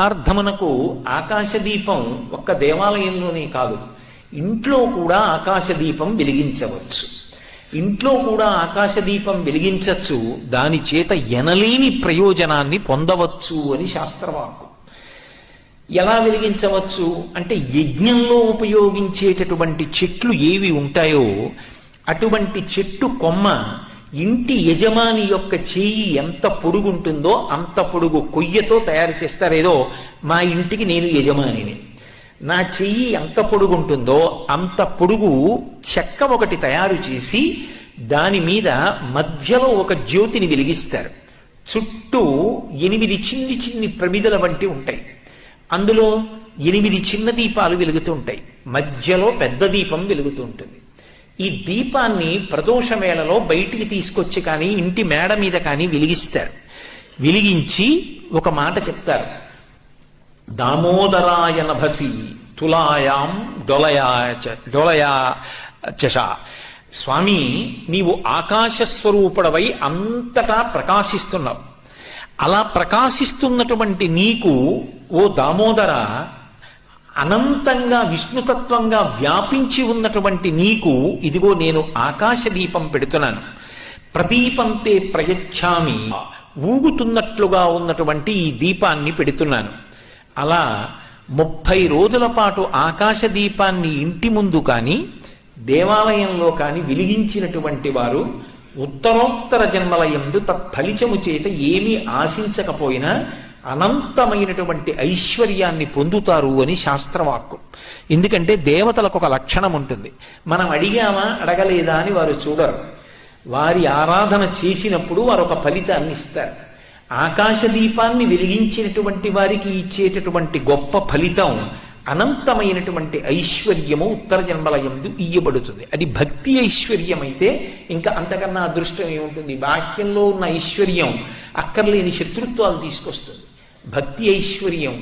అర్థమునకు ఆకాశదీపం ఒక్క దేవాలయంలోనే కాదు, ఇంట్లో కూడా ఆకాశదీపం వెలిగించవచ్చు. ఇంట్లో కూడా ఆకాశదీపం వెలిగించచ్చు, దాని చేత ఎనలేని ప్రయోజనాన్ని పొందవచ్చు అని శాస్త్రవాక్కు. ఎలా వెలిగించవచ్చు అంటే, యజ్ఞంలో ఉపయోగించేటటువంటి చెట్లు ఏవి ఉంటాయో అటువంటి చెట్టు కొమ్మ ఇంటి యజమాని యొక్క చేయి ఎంత పొడుగుంటుందో అంత పొడుగు కొయ్యతో తయారు చేస్తారేదో, మా ఇంటికి నేను యజమానిని, నా చెయ్యి ఎంత పొడుగుంటుందో అంత పొడుగు చెక్క ఒకటి తయారు చేసి దాని మీద మధ్యలో ఒక జ్యోతిని వెలిగిస్తారు. చుట్టూ 8 చిన్ని చిన్ని ప్రమిదల వంటి ఉంటాయి, అందులో 8 చిన్న దీపాలు వెలుగుతూ ఉంటాయి, మధ్యలో పెద్ద దీపం వెలుగుతూ ఉంటుంది. ఈ దీపాన్ని ప్రదోషమేళలో బయటికి తీసుకొచ్చి కానీ ఇంటి మేడ మీద కానీ వెలిగిస్తారు. వెలిగించి ఒక మాట చెప్తారు, దామోదరాయ నభసి తులాయాం డొలయా చష. స్వామి, నీవు ఆకాశస్వరూపుడవై అంతటా ప్రకాశిస్తున్నావు. అలా ప్రకాశిస్తున్నటువంటి నీకు ఓ దామోదర, అనంతంగా విష్ణుతత్వంగా వ్యాపించి ఉన్నటువంటి నీకు ఇదిగో నేను ఆకాశ దీపం పెడుతున్నాను. ప్రదీపంతే ప్రయచ్ఛామి, ఊగుతున్నట్లుగా ఉన్నటువంటి ఈ దీపాన్ని పెడుతున్నాను. అలా 30 రోజుల పాటు ఆకాశ దీపాన్ని ఇంటి ముందు కానీ దేవాలయంలో కానీ వెలిగించినటువంటి వారు ఉత్తరోత్తర జన్మలయందు తత్ఫలితము చేత ఏమీ ఆశించకపోయినా అనంతమైనటువంటి ఐశ్వర్యాన్ని పొందుతారు అని శాస్త్రవాక్కు. ఎందుకంటే దేవతలకు ఒక లక్షణం ఉంటుంది, మనం అడిగామా అడగలేదా అని వారు చూడరు. వారి ఆరాధన చేసినప్పుడు వారు ఒక ఫలితాన్ని ఇస్తారు. ఆకాశ దీపాన్ని వెలిగించినటువంటి వారికి ఇచ్చేటటువంటి గొప్ప ఫలితం అనంతమైనటువంటి ఐశ్వర్యము ఉత్తర జన్మలయందు ఇయ్యబడుతుంది. అది భక్తి ఐశ్వర్యం అయితే ఇంకా అంతకన్నా అదృష్టం ఏముంటుంది? బాహ్యంలో ఉన్న ఐశ్వర్యం అక్కర్లేని శత్రుత్వాలు తీసుకొస్తుంది. భక్తి ఐశ్వర్యం